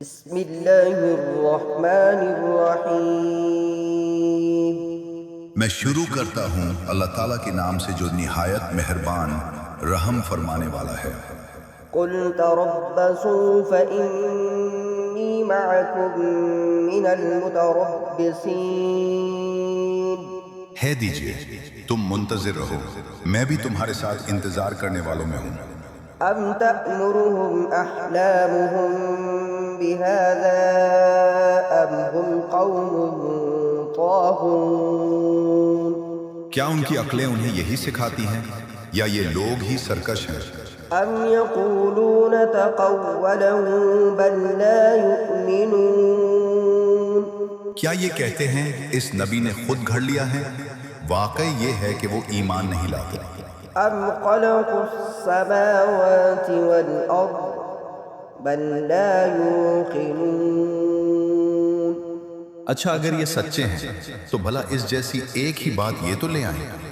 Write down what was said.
بسم اللہ الرحمن الرحیم۔ میں شروع کرتا ہوں اللہ تعالیٰ کے نام سے جو نہایت مہربان رحم فرمانے والا ہے۔ قل تربصوا فإنی معکم من المتربصین۔ ہے دیجئے تم منتظر رہو، میں بھی تمہارے ساتھ انتظار کرنے والوں میں ہوں۔ ام تأمرهم احلامهم بهذا ام هم قوم طاغون۔ کیا ان کی عقلیں انہیں یہی سکھاتی ہیں یا یہ لوگ ہی سرکش ہیں؟ ام یقولون تقوله بل لا یؤمنون۔ کیا یہ کہتے ہیں اس نبی نے خود گھڑ لیا ہے؟ واقعی یہ ہے کہ وہ ایمان نہیں لاتے۔ ام خلقوا السماوات والارض بل لا یوقنون۔ اچھا اگر یہ سچے ہیں تو بھلا اس جیسی ایک ہی بات یہ تو لے آئیں۔